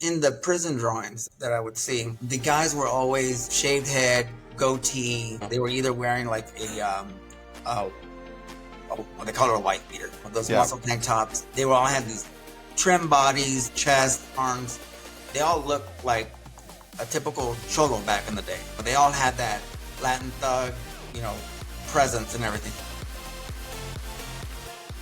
In the prison drawings that I would see, the guys were always shaved head, goatee. They were either wearing like uh, they call it a white beater, those muscle tank tops. They all had these trim bodies, chest, arms. They all looked like a typical cholo back in the day. But they all had that Latin thug, presence and everything.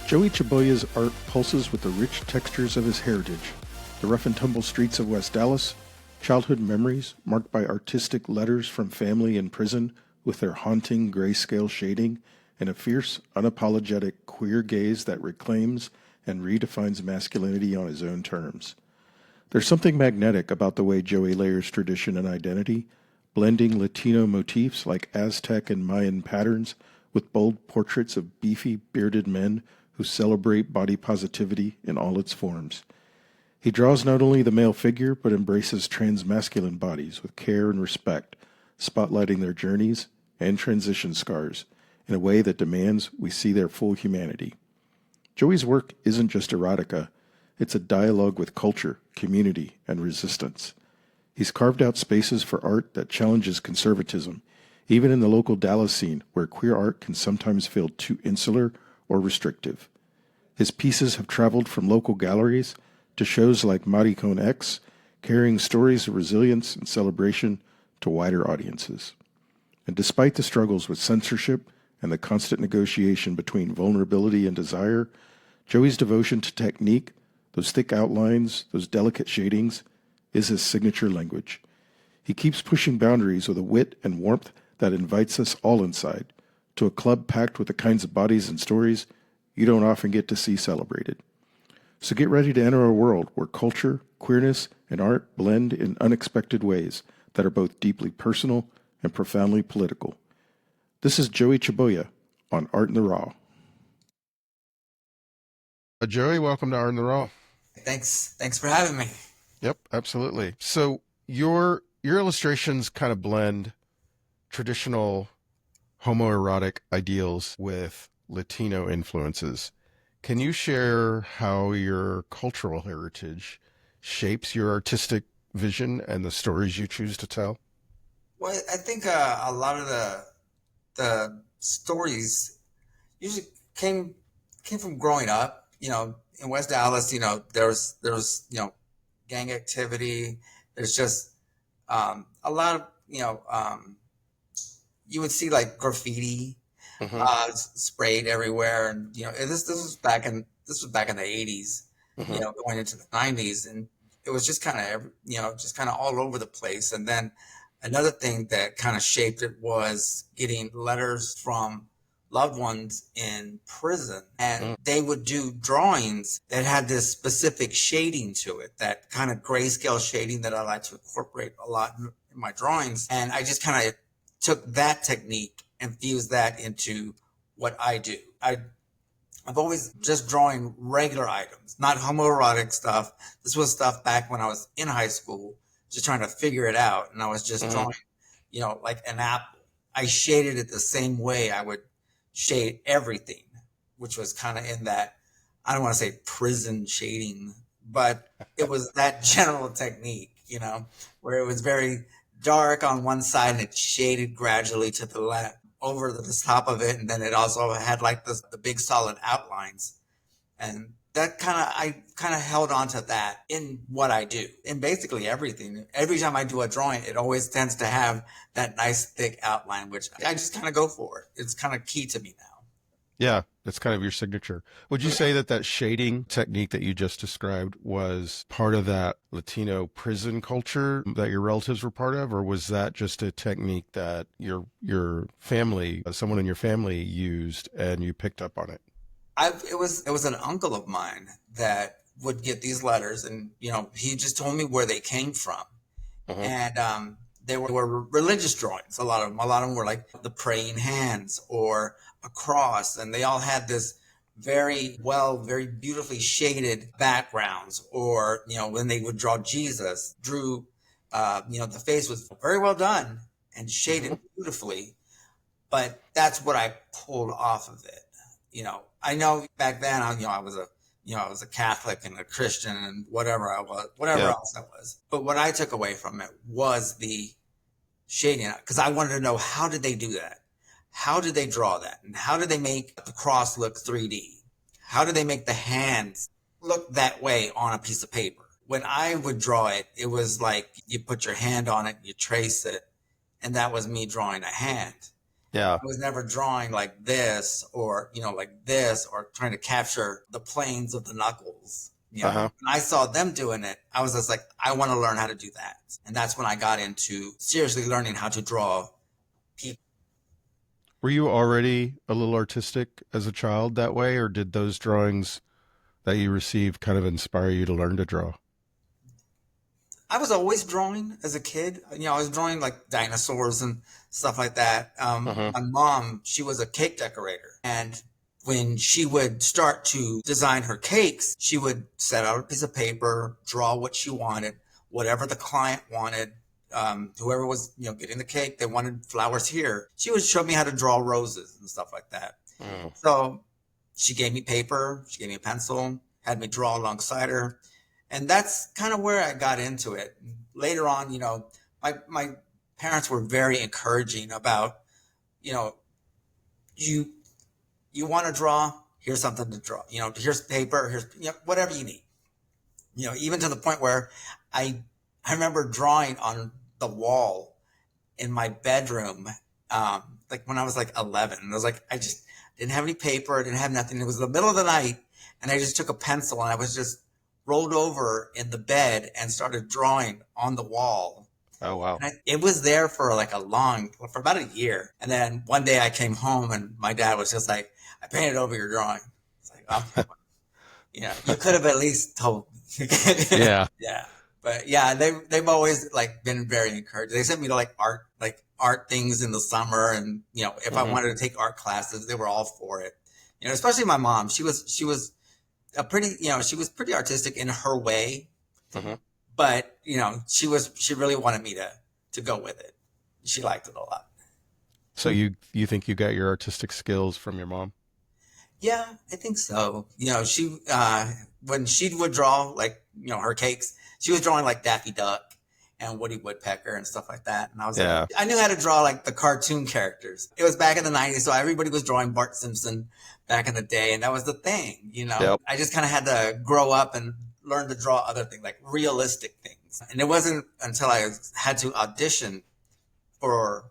Joey Chabolla's art pulses with the rich textures of his heritage. The rough and tumble streets of West Dallas, childhood memories marked by artistic letters from family in prison with their haunting grayscale shading, and a fierce, unapologetic queer gaze that reclaims and redefines masculinity on his own terms. There's something magnetic about the way Joey layers tradition and identity, blending Latino motifs like Aztec and Mayan patterns with bold portraits of beefy, bearded men who celebrate body positivity in all its forms. He draws not only the male figure, but embraces transmasculine bodies with care and respect, spotlighting their journeys and transition scars in a way that demands we see their full humanity. Joey's work isn't just erotica, it's a dialogue with culture, community, and resistance. He's carved out spaces for art that challenges conservatism, even in the local Dallas scene where queer art can sometimes feel too insular or restrictive. His pieces have traveled from local galleries to shows like Maricon X, carrying stories of resilience and celebration to wider audiences. And despite the struggles with censorship and the constant negotiation between vulnerability and desire, Joey's devotion to technique, those thick outlines, those delicate shadings, is his signature language. He keeps pushing boundaries with a wit and warmth that invites us all inside, to a club packed with the kinds of bodies and stories you don't often get to see celebrated. So get ready to enter a world where culture, queerness, and art blend in unexpected ways that are both deeply personal and profoundly political. This is Joey Chabolla on Art in the Raw. Joey, welcome to Art in the Raw. Thanks for having me. Yep, absolutely. So your illustrations kind of blend traditional homoerotic ideals with Latino influences. Can you share how your cultural heritage shapes your artistic vision and the stories you choose to tell? Well, I think a lot of the stories usually came from growing up. In West Dallas, there was gang activity. There's just a lot of you would see like graffiti sprayed everywhere, and this was back in the 80s, going into the 90s, and it was just kind of all over the place. And then another thing that kind of shaped it was getting letters from loved ones in prison, and they would do drawings that had this specific shading to it, that kind of grayscale shading that I like to incorporate a lot in my drawings. And I just kind of took that technique and fused that into what I do. I've always just drawing regular items, not homoerotic stuff. This was stuff back when I was in high school, just trying to figure it out. And I was just drawing, like an apple. I shaded it the same way I would shade everything, which was kind of in that, I don't want to say prison shading, but it was that general technique, where it was very dark on one side and it shaded gradually to the left over the top of it. And then it also had like the big solid outlines. And that I kind of held on to that in what I do, in basically everything. Every time I do a drawing, it always tends to have that nice thick outline, which I just kind of go for it. It's kind of key to me now. Yeah, that's kind of your signature. Would you say that shading technique that you just described was part of that Latino prison culture that your relatives were part of, or was that just a technique that your family, someone in your family used and you picked up on it? It was an uncle of mine that would get these letters, and he just told me where they came from, and they were religious drawings. A lot of them were like the praying hands or a cross, and they all had this very beautifully shaded backgrounds. Or when they would draw Jesus, drew the face was very well done and shaded beautifully, but that's what I pulled off of it. I know back then, I was a I was a Catholic and a Christian and whatever else I was. But what I took away from it was the shading, because I wanted to know, how did they do that? How did they draw that? And how did they make the cross look 3D? How did they make the hands look that way on a piece of paper? When I would draw it, it was like you put your hand on it, you trace it, and that was me drawing a hand. Yeah. I was never drawing like this or, like this, or trying to capture the planes of the knuckles. When I saw them doing it, I was just like, I want to learn how to do that. And that's when I got into seriously learning how to draw people. Were you already a little artistic as a child that way, or did those drawings that you received kind of inspire you to learn to draw? I was always drawing as a kid. I was drawing like dinosaurs and stuff like that. My mom, she was a cake decorator. And when she would start to design her cakes, she would set out a piece of paper, draw what she wanted, whatever the client wanted. Whoever was, getting the cake, they wanted flowers here. She would show me how to draw roses and stuff like that. So she gave me paper, she gave me a pencil, had me draw alongside her. And that's kind of where I got into it. Later on, my parents were very encouraging about, you want to draw, here's something to draw. Here's paper, here's whatever you need. Even to the point where I remember drawing on the wall in my bedroom, like when I was like 11. I was like, I just didn't have any paper, I didn't have nothing. It was the middle of the night, and I just took a pencil and I was just rolled over in the bed and started drawing on the wall. Oh, wow. And it was there for for about a year. And then one day I came home and my dad was just like, I painted over your drawing. It's like, oh, you could have at least told me. Yeah. Yeah. But yeah, they've always like been very encouraged. They sent me to like art things in the summer. And, if I wanted to take art classes, they were all for it. Especially my mom. She was she was pretty artistic in her way, but she really wanted me to go with it. She liked it a lot. So you think you got your artistic skills from your mom? Yeah, I think so. She when she would draw like her cakes, she was drawing like Daffy Duck and Woody Woodpecker and stuff like that. And I was like, I knew how to draw like the cartoon characters. It was back in the 90s, so everybody was drawing Bart Simpson back in the day, and that was the thing, Yep. I just kind of had to grow up and learn to draw other things, like realistic things. And it wasn't until I had to audition for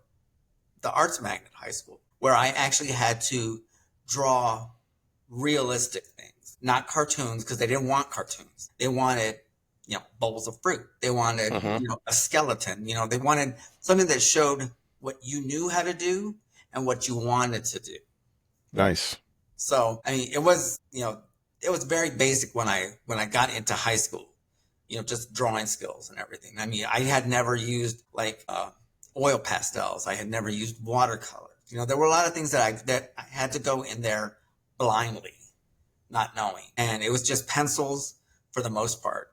the Arts Magnet High School where I actually had to draw realistic things, not cartoons, because they didn't want cartoons. They wanted bowls of fruit. They wanted, a skeleton. They wanted something that showed what you knew how to do and what you wanted to do. Nice. So, I mean, it was very basic when I got into high school, just drawing skills and everything. I mean, I had never used like oil pastels. I had never used watercolor. There were a lot of things that I had to go in there blindly, not knowing. And it was just pencils for the most part.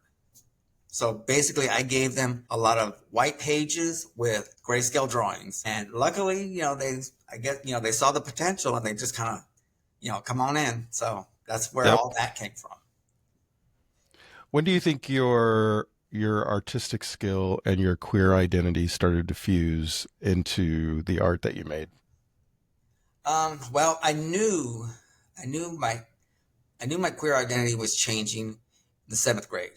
So basically, I gave them a lot of white pages with grayscale drawings, and luckily, they saw the potential and they just kind of, come on in. So that's where all that came from. When do you think your artistic skill and your queer identity started to fuse into the art that you made? Well, I knew my queer identity was changing in the 7th grade.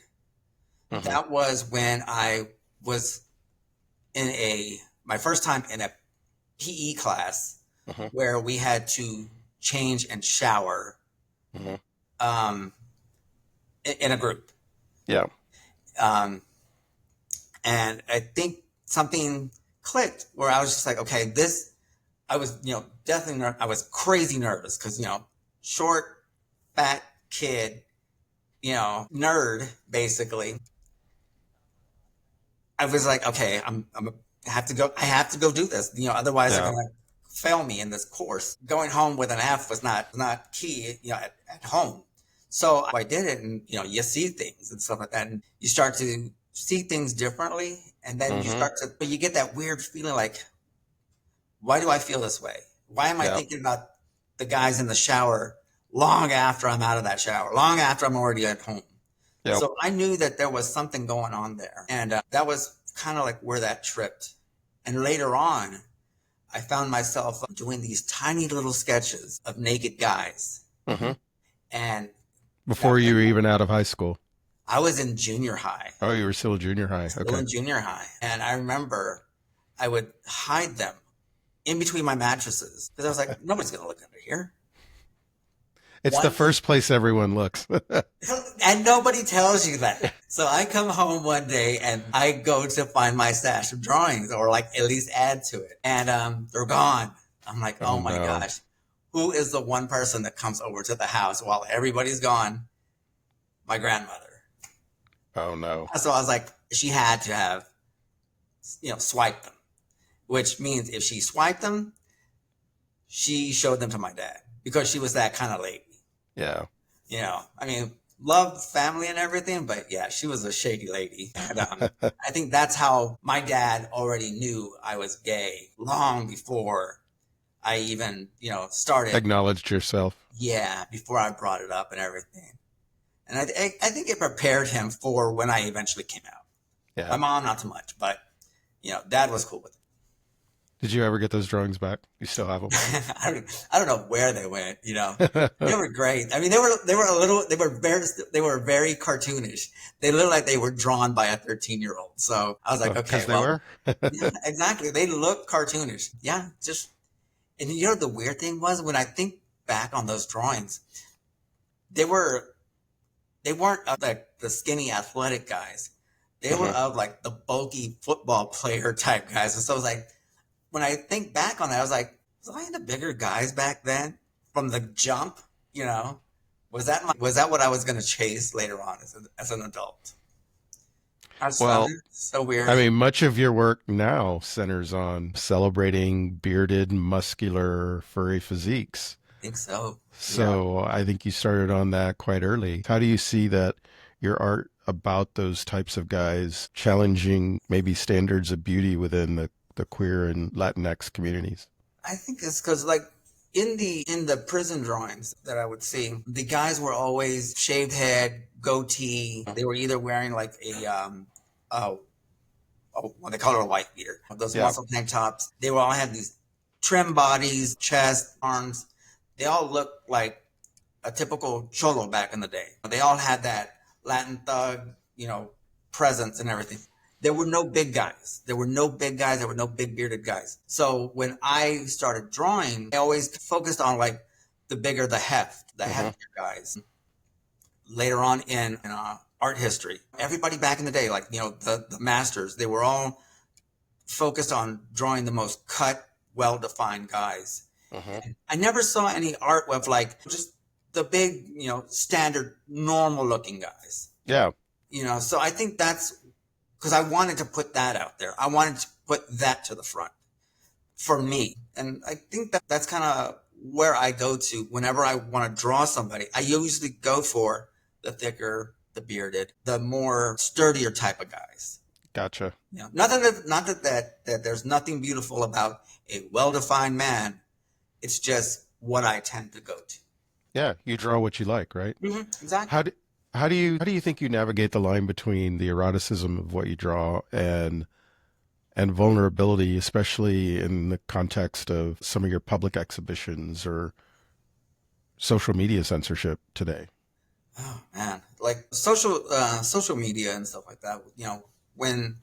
That was when I was in my first time in a PE class where we had to change and shower in a group. Yeah. And I think something clicked where I was just like, okay, I was, definitely, I was crazy nervous because, short, fat kid, nerd, basically. I was like, okay, I have to go do this, otherwise they're going to fail me in this course. Going home with an F was not key, at home. So I did it, and, you see things and stuff like that, and you start to see things differently. And then you get that weird feeling like, why do I feel this way? Why am I thinking about the guys in the shower long after I'm out of that shower, long after I'm already at home. Yep. So I knew that there was something going on there. And that was kind of like where that tripped. And later on, I found myself doing these tiny little sketches of naked guys. Mm-hmm. And Before you were even out of high school. I was in junior high. Oh, you were still in junior high. Still in junior high. And I remember I would hide them in between my mattresses because I was like, nobody's going to look under here. It's the first place everyone looks. And nobody tells you that. So I come home one day and I go to find my stash of drawings or like at least add to it. And they're gone. I'm like, oh my gosh. Who is the one person that comes over to the house while everybody's gone? My grandmother. Oh no. So I was like, she had to have, swiped them, which means if she swiped them, she showed them to my dad because she was that kind of lady. Yeah. I mean, loved family and everything, but yeah, she was a shady lady. And, I think that's how my dad already knew I was gay long before I even, started. Acknowledged yourself. Yeah, before I brought it up and everything. And I think it prepared him for when I eventually came out. Yeah. My mom, not so much, but, dad was cool with it. Did you ever get those drawings back? You still have them? I don't know where they went. They were great. I mean, they were very cartoonish. They looked like they were drawn by a 13-year-old. So I was like, okay, they were? Yeah, exactly. They looked cartoonish. Yeah, and the weird thing was when I think back on those drawings, they weren't of like the skinny athletic guys. They were of like the bulky football player type guys. And so I was like, when I think back on that, I was like, was I into bigger guys back then from the jump? Was that what I was going to chase later on as an adult? Well, so weird. I mean, much of your work now centers on celebrating bearded, muscular, furry physiques. I think so. So I think you started on that quite early. How do you see that your art about those types of guys challenging maybe standards of beauty within the queer and Latinx communities? I think it's because like in the prison drawings that I would see, the guys were always shaved head, goatee. They were either wearing like what they call it a white beater. Those muscle tank tops. They all had these trim bodies, chest, arms. They all looked like a typical cholo back in the day. They all had that Latin thug, presence and everything. There were no big guys. There were no big bearded guys. So when I started drawing, I always focused on like the bigger the heftier guys. Later on in art history, everybody back in the day, like, the masters, they were all focused on drawing the most cut, well-defined guys. I never saw any art with like just the big, standard, normal looking guys. Yeah. So I think that's because I wanted to put that out there. I wanted to put that to the front for me. And I think that's kind of where I go to whenever I want to draw somebody. I usually go for the thicker, the bearded, the more sturdier type of guys. Gotcha. Not that there's nothing beautiful about a well-defined man. It's just what I tend to go to. Yeah, you draw what you like, right? Mm-hmm, exactly. How do you think you navigate the line between the eroticism of what you draw and vulnerability, especially in the context of some of your public exhibitions or social media censorship today? Oh man, like social media and stuff like that. When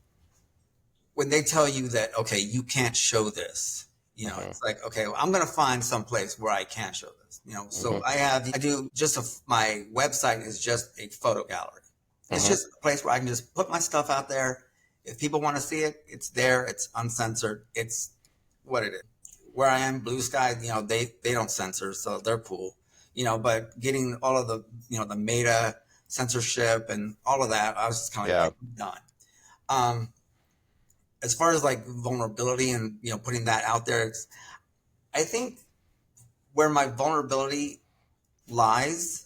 they tell you that, okay, you can't show this, it's like, okay, well, I'm going to find some place where I can show this. So my website is just a photo gallery. It's just a place where I can just put my stuff out there. If people want to see it, it's there. It's uncensored. It's what it is. Where I am, Blue Sky, they don't censor, so they're cool. But getting all of the, the meta censorship and all of that, I was just kind of like done. As far as like vulnerability and, putting that out there, I think where my vulnerability lies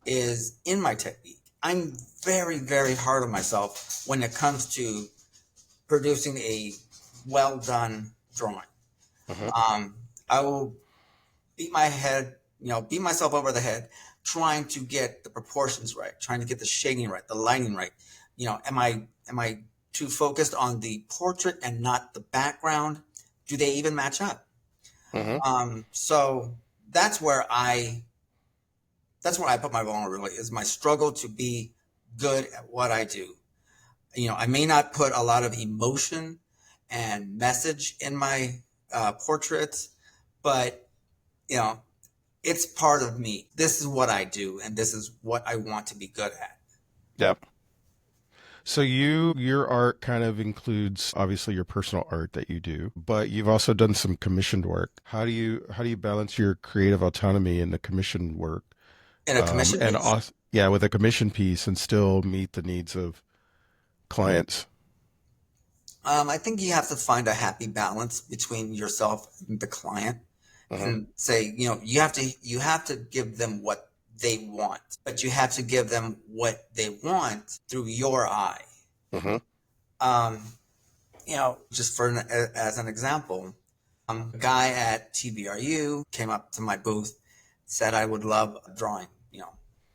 is in my technique. I'm very, very hard on myself when it comes to producing a well done drawing. I will beat my head beat myself over the head, trying to get the proportions right, trying to get the shading right, the lighting right. Am I too focused on the portrait and not the background? Do they even match up? So that's where I put my vulnerability, is my struggle to be good at what I do. I may not put a lot of emotion and message in my portraits, but it's part of me. This is what I do, and this is what I want to be good at. Yep. So your art kind of includes obviously your personal art that you do, but you've also done some commissioned work. How do you balance your creative autonomy in the commissioned work, In a commission and piece? also, yeah, with a commission piece and still meet the needs of clients? I think you have to find a happy balance between yourself and the client, and say, you have to give them what they want, but you have to give them what they want through your eye. Um, just as an example, a guy at TBRU came up to my booth, said I would love a drawing.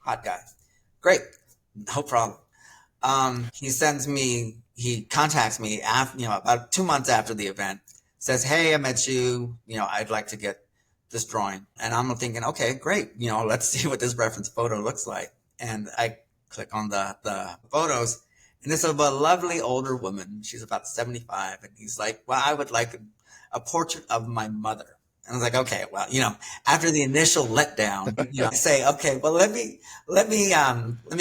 Hot guy, great, no problem. He contacts me after, about 2 months after the event, says, "Hey, I met you. I'd like to get this drawing." And I'm thinking, okay, great. Let's see what this reference photo looks like. And I click on the photos, and it's of a lovely older woman. She's about 75. And he's like, "Well, I would like a portrait of my mother." And I was like, okay, well, after the initial letdown, I say, okay, well, let me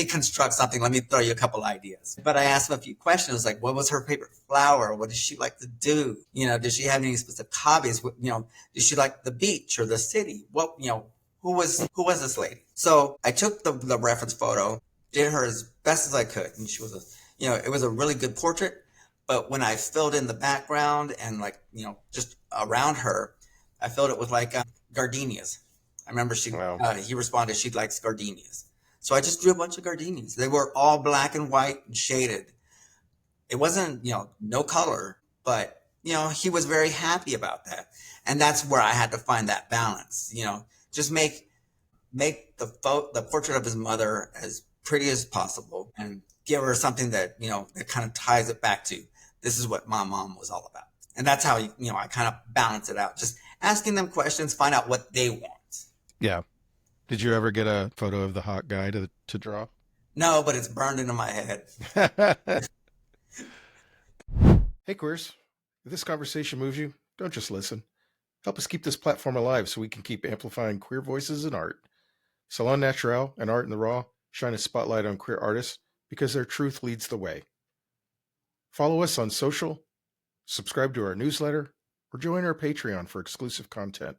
construct something. Let me throw you a couple ideas. But I asked him a few questions, like, what was her favorite flower? What does she like to do? Did she have any specific hobbies? Did she like the beach or the city? Who was this lady? So I took the reference photo, did her as best as I could, and she was it was a really good portrait. But when I filled in the background and just around her, I filled it with gardenias. I remember he responded she likes gardenias. So I just drew a bunch of gardenias. They were all black and white and shaded. It wasn't, no color, but, he was very happy about that. And that's where I had to find that balance, just make the portrait of his mother as pretty as possible and give her something that, that kind of ties it back to, this is what my mom was all about. And that's how, I kind of balance it out. Just asking them questions, find out what they want. Yeah. Did you ever get a photo of the hot guy to draw? No, but it's burned into my head. Hey, queers. If this conversation moves you, don't just listen. Help us keep this platform alive so we can keep amplifying queer voices in art. Salon Naturel and Art in the Raw shine a spotlight on queer artists because their truth leads the way. Follow us on social, subscribe to our newsletter, or join our Patreon for exclusive content.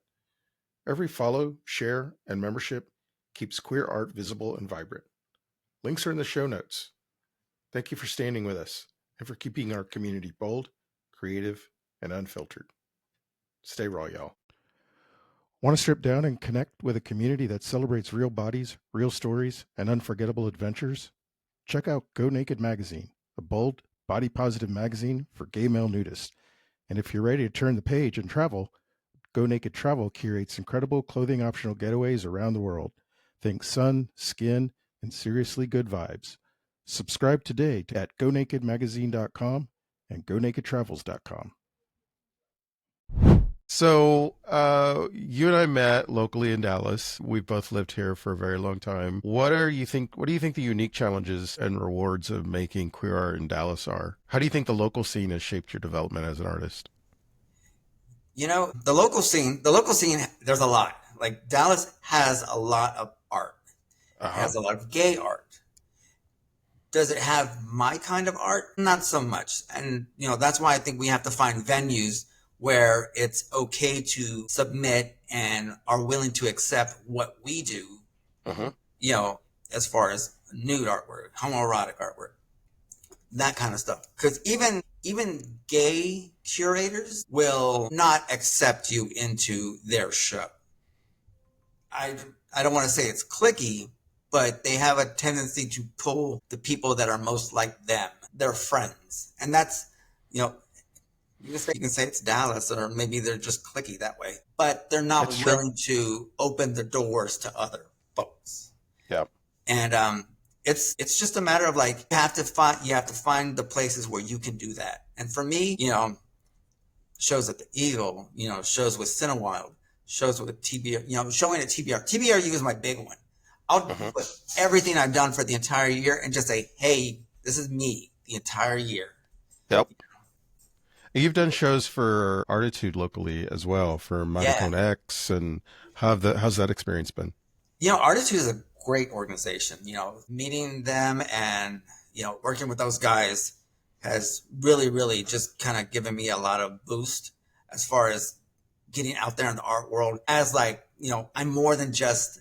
Every follow, share, and membership keeps queer art visible and vibrant. Links are in the show notes. Thank you for standing with us and for keeping our community bold, creative, and unfiltered. Stay raw, y'all. Want to strip down and connect with a community that celebrates real bodies, real stories, and unforgettable adventures? Check out Go Naked Magazine, a bold, body-positive magazine for gay male nudists. And if you're ready to turn the page and travel, Go Naked Travel curates incredible clothing optional getaways around the world. Think sun, skin, and seriously good vibes. Subscribe today at gonakedmagazine.com and gonakedtravels.com. So, you and I met locally in Dallas. We've both lived here for a very long time. What do you think the unique challenges and rewards of making queer art in Dallas are? How do you think the local scene has shaped your development as an artist? The local scene, there's a lot. Like, Dallas has a lot of art. It has a lot of gay art. Does it have my kind of art? Not so much. And, that's why I think we have to find venues where it's okay to submit and are willing to accept what we do, as far as nude artwork, homoerotic artwork, that kind of stuff. Because even gay curators will not accept you into their show. I don't want to say it's cliquey, but they have a tendency to pull the people that are most like them, their friends. And that's, You can say it's Dallas, or maybe they're just cliquey that way, but they're not It's true. willing to open the doors to other folks. Yeah. And it's just a matter of like you have to find the places where you can do that. And for me, shows at the Eagle, shows with Cinewild, shows with TBR, showing at TBR. TBRU is my big one. I'll put everything I've done for the entire year and just say, hey, this is me the entire year. Yep. You've done shows for Artitude locally as well, for Monocone X, and how's that experience been? Artitude is a great organization. Meeting them and, working with those guys has really, really just kind of given me a lot of boost as far as getting out there in the art world as like, I'm more than just,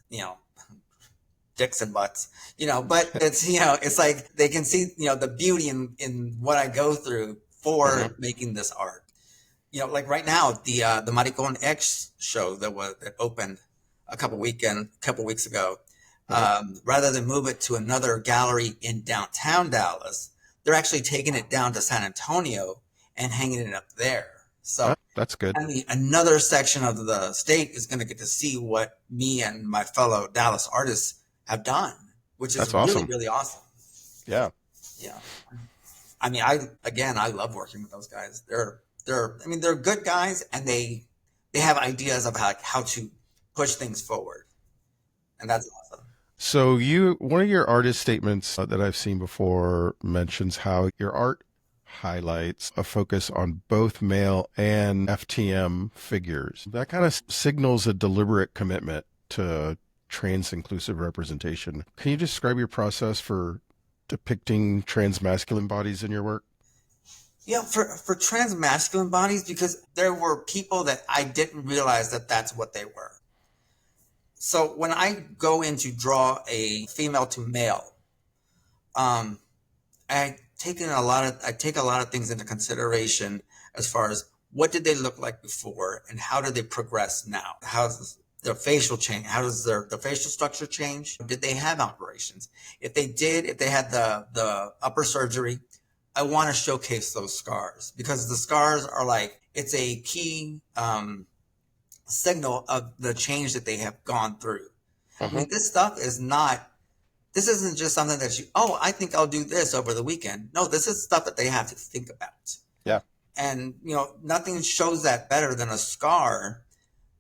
dicks and butts, but it's, it's like they can see, the beauty in what I go through for making this art. Like right now, the Maricon X show that opened a couple weeks ago, rather than move it to another gallery in downtown Dallas, they're actually taking it down to San Antonio and hanging it up there. So that's good. I mean, another section of the state is going to get to see what me and my fellow Dallas artists have done, which is really, awesome. really awesome. Yeah. Yeah. I mean, I love working with those guys. They're good guys, and they have ideas of how to push things forward. And that's awesome. So one of your artist statements that I've seen before mentions how your art highlights a focus on both male and FTM figures. That kind of signals a deliberate commitment to trans inclusive representation. Can you describe your process for depicting trans masculine bodies in your work? Yeah, for trans masculine bodies, because there were people that I didn't realize that that's what they were. So when I go in to draw a female to male, I take a lot of things into consideration as far as what did they look like before and how do they progress now? How's their facial change? How does the facial structure change? Did they have operations? If they had the upper surgery, I want to showcase those scars, because the scars are like, it's a key signal of the change that they have gone through. I mean, this isn't just something that I think I'll do this over the weekend. No, this is stuff that they have to think about. Yeah. And, nothing shows that better than a scar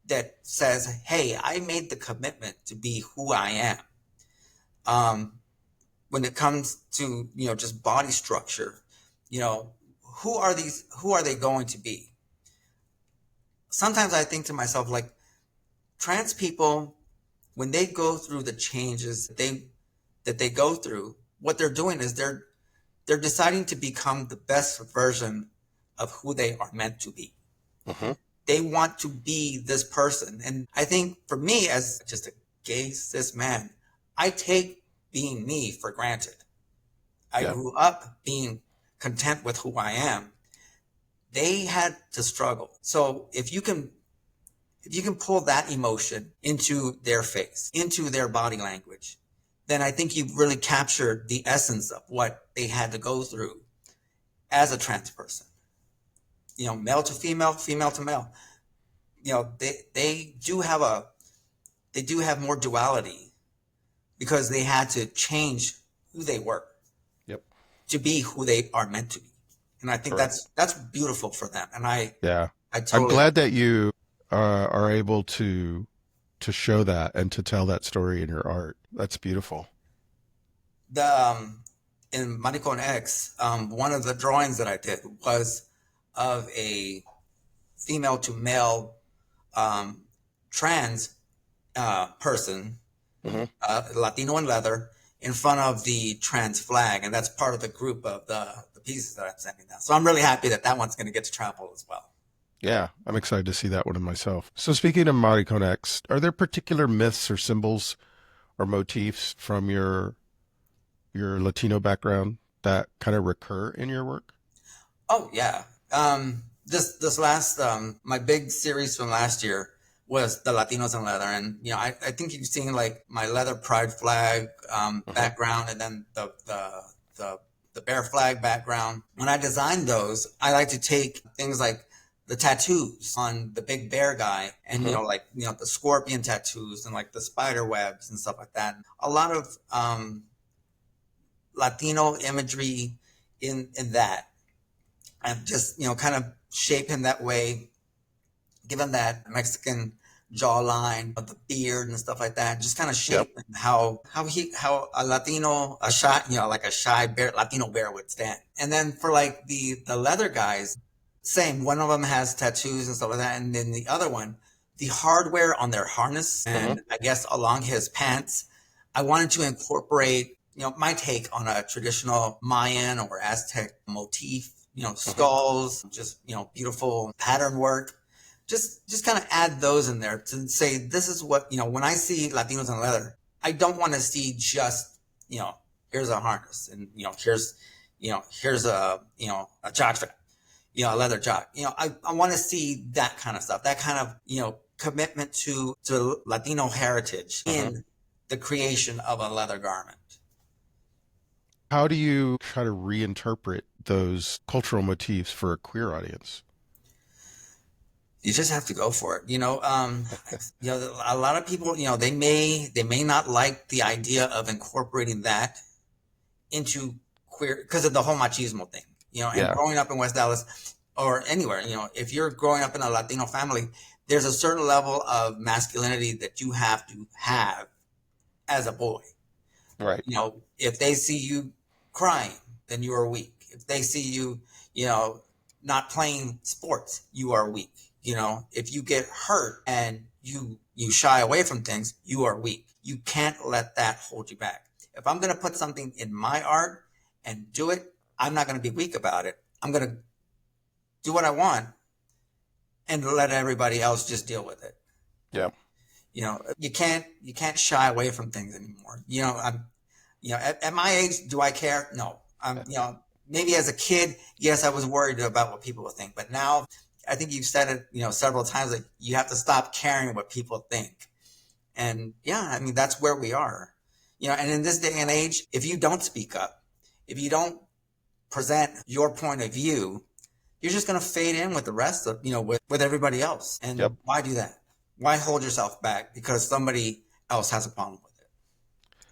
that says, hey, I made the commitment to be who I am. When it comes to, just body structure, who are they going to be? Sometimes I think to myself, like, trans people, when they go through the changes that they go through, what they're doing is they're deciding to become the best version of who they are meant to be. They want to be this person. And I think for me, as just a gay cis man, I take being me for granted. I grew up being content with who I am. They had to struggle. So if you can pull that emotion into their face, into their body language, then I think you've really captured the essence of what they had to go through as a trans person. Male to female, female to male. They do have more duality because they had to change who they were to be who they are meant to be. And I think that's beautiful for them. And I'm glad that you are able to show that and to tell that story in your art. That's beautiful. In Maricon X, one of the drawings that I did was of a female to male trans person, Latino in leather, in front of the trans flag, and that's part of the group of the pieces that I'm sending down. So I'm really happy that one's going to get to travel as well. Yeah, I'm excited to see that one in myself. So speaking of Maricon X, are there particular myths or symbols or motifs from your Latino background that kind of recur in your work? Oh yeah. This last my big series from last year was the Latinos in leather, and I think you've seen like my leather pride flag background, and then the the bear flag background. When I design those, I like to take things like the tattoos on the big bear guy and, like, the scorpion tattoos and like the spider webs and stuff like that. A lot of Latino imagery in that, and just, kind of shape him that way, give him that Mexican jawline of the beard and stuff like that. Just kind of shape how a Latino, a shy, like a shy bear, Latino bear would stand. And then for like the leather guys, same. One of them has tattoos and stuff like that, and then the other one, the hardware on their harness and I guess along his pants, I wanted to incorporate, my take on a traditional Mayan or Aztec motif. Skulls, just beautiful pattern work. Just kind of add those in there to say this is what, when I see Latinos in leather, I don't want to see just, here's a harness and here's a jock strap, a leather jock. I want to see that kind of stuff, that kind of commitment to Latino heritage in the creation of a leather garment. How do you try to reinterpret those cultural motifs for a queer audience? You just have to go for it. A lot of people, they may not like the idea of incorporating that into queer because of the whole machismo thing, and growing up in West Dallas or anywhere, if you're growing up in a Latino family, there's a certain level of masculinity that you have to have as a boy. Right. If they see you crying, then you are weak. If they see you, not playing sports, you are weak. If you get hurt and you shy away from things, you are weak. You can't let that hold you back. If I'm going to put something in my art and do it, I'm not going to be weak about it. I'm going to do what I want and let everybody else just deal with it. Yeah. You can't shy away from things anymore. At my age, do I care? No. Maybe as a kid, yes, I was worried about what people would think, but now I think you've said it, several times, like you have to stop caring what people think. And that's where we are, and in this day and age, if you don't speak up, if you don't present your point of view, you're just going to fade in with the rest of, with everybody else. And why do that? Why hold yourself back because somebody else has a problem with it?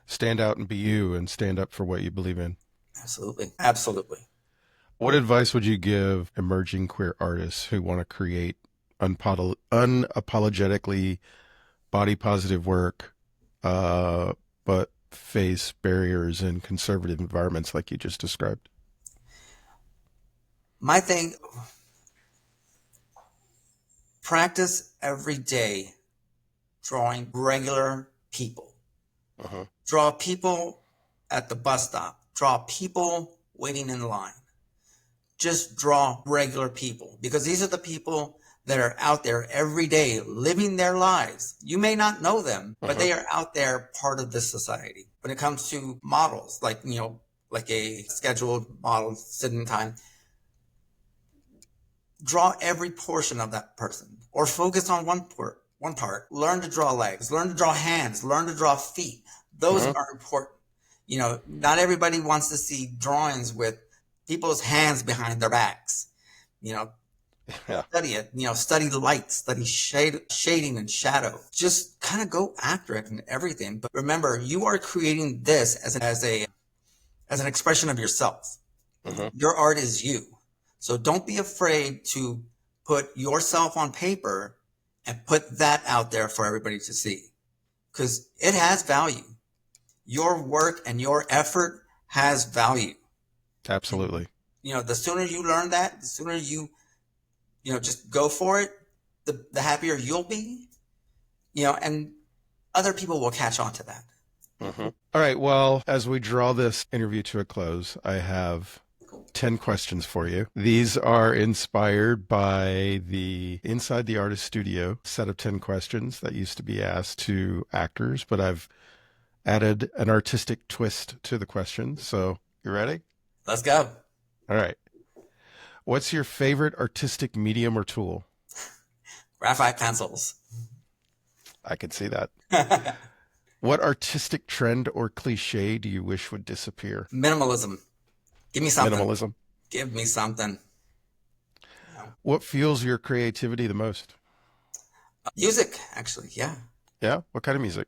Stand out and be you and stand up for what you believe in. Absolutely. Absolutely. What advice would you give emerging queer artists who want to create unapologetically body positive work, but face barriers in conservative environments like you just described? My thing, practice every day drawing regular people. Draw people at the bus stop. Draw people waiting in line. Just draw regular people because these are the people that are out there every day living their lives. You may not know them, but they are out there part of this society. When it comes to models, like a scheduled model sitting time, draw every portion of that person or focus on one part. Learn to draw legs, learn to draw hands, learn to draw feet. Those are important. Not everybody wants to see drawings with people's hands behind their backs. Study it. Study light, study shading and shadow. Just kind of go after it and everything. But remember, you are creating this as an expression of yourself. Your art is you. So don't be afraid to put yourself on paper and put that out there for everybody to see, because it has value. Your work and your effort has value. Absolutely. The sooner you learn that, the sooner you just go for it, the happier you'll be, and other people will catch on to that. All right. Well, as we draw this interview to a close, I have 10 questions for you. These are inspired by the Inside the Artist Studio set of 10 questions that used to be asked to actors, but I've added an artistic twist to the questions. So you ready? Let's go. All right. What's your favorite artistic medium or tool? Graphite pencils. I could see that. What artistic trend or cliche do you wish would disappear? Minimalism. Give me something. Minimalism. Give me something. What fuels your creativity the most? Music, actually, yeah. Yeah? What kind of music?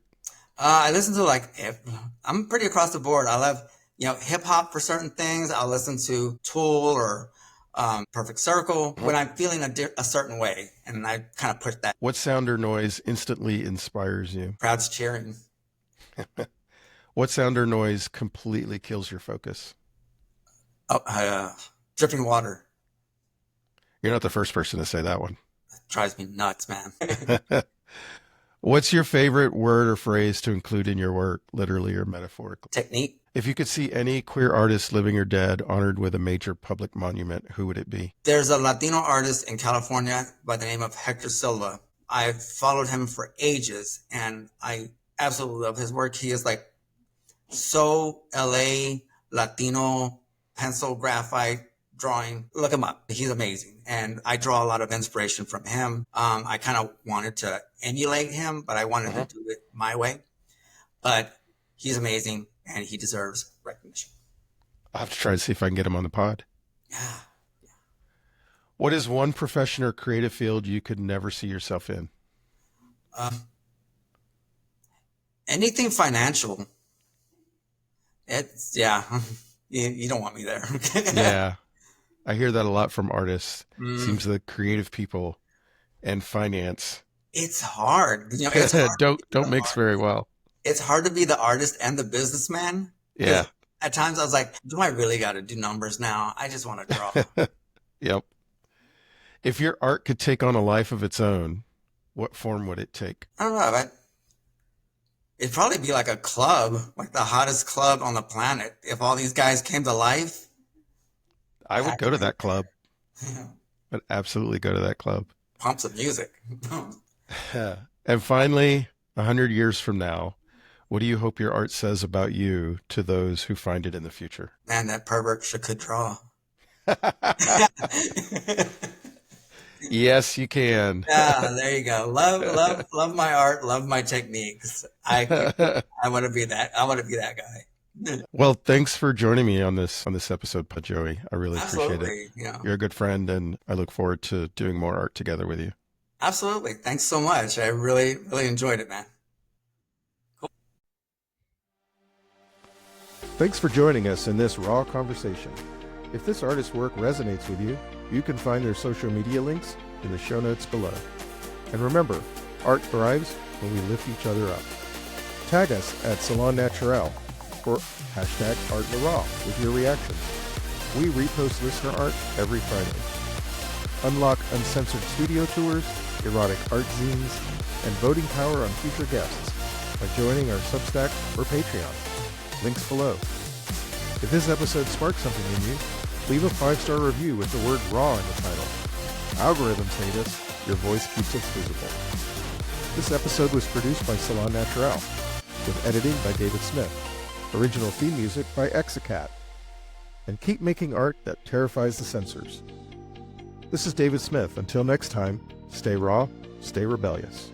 I listen to I'm pretty across the board. I love, hip hop for certain things. I'll listen to Tool or Perfect Circle when I'm feeling a certain way, and I kind of push that. What sound or noise instantly inspires you? Crowds cheering. What sound or noise completely kills your focus? Dripping water. You're not the first person to say that one. It drives me nuts, man. What's your favorite word or phrase to include in your work, literally or metaphorically? Technique. If you could see any queer artist, living or dead, honored with a major public monument, who would it be? There's a Latino artist in California by the name of Hector Silva. I've followed him for ages, and I absolutely love his work. He is like so LA, Latino, pencil, graphite, drawing. Look him up. He's amazing. And I draw a lot of inspiration from him. I kind of wanted to emulate him, but I wanted to do it my way. But he's amazing, and he deserves recognition. I'll have to try to see if I can get him on the pod. Yeah. What is one profession or creative field you could never see yourself in? Anything financial. It's, you don't want me there. Yeah. I hear that a lot from artists. Seems the creative people and finance. It's hard. It's hard don't mix very well. It's hard to be the artist and the businessman. Yeah. At times I was like, do I really got to do numbers now? I just want to draw. Yep. If your art could take on a life of its own, what form would it take? I don't know, but it'd probably be like a club, like the hottest club on the planet. If all these guys came to life. I would go to that club. I'd absolutely go to that club. Pump some music. And finally, 100 years from now, what do you hope your art says about you to those who find it in the future? Man, that pervert could draw. Yes, you can. There you go. Love my art. Love my techniques. I want to be that. I want to be that guy. Well, thanks for joining me on this episode, Joey. I really appreciate Absolutely. it. You're a good friend, and I look forward to doing more art together with you. Absolutely. Thanks so much. I really, really enjoyed it, man. Cool. Thanks for joining us in this raw conversation. If this artist's work resonates with you, you can find their social media links in the show notes below. And remember, art thrives when we lift each other up. Tag us at Salon Naturel or hashtag #ArtLaRaw with your reactions. We repost listener art every Friday. Unlock uncensored studio tours, erotic art zines, and voting power on future guests by joining our Substack or Patreon. Links below. If this episode sparked something in you, leave a 5-star review with the word RAW in the title. Algorithms hate us. Your voice keeps us visible. This episode was produced by Salon Naturel, with editing by David Smith. Original theme music by Exacat. And keep making art that terrifies the censors. This is David Smith. Until next time, stay raw, stay rebellious.